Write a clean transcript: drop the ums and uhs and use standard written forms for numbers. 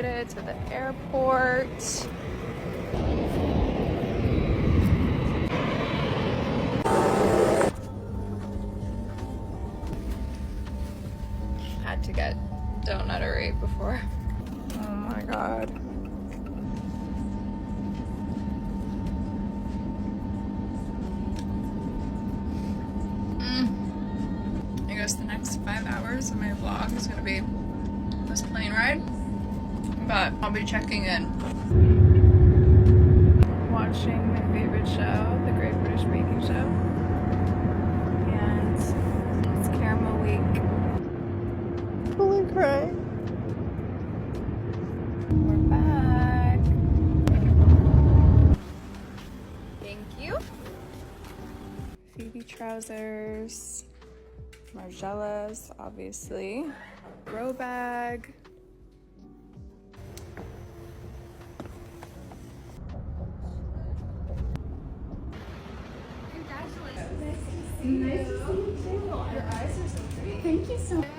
made it to the airport. Had to get donuttery before. Oh my god. I guess the next 5 hours of my vlog is gonna be this plane ride, but I'll be checking in. Watching my favorite show, The Great British Baking Show, and it's Caramel Week. Holy crap. We're back. Thank you. Phoebe trousers. Margellas, obviously. Row bag. Congratulations. Nice to see you. Your eyes are so pretty. Thank you so much.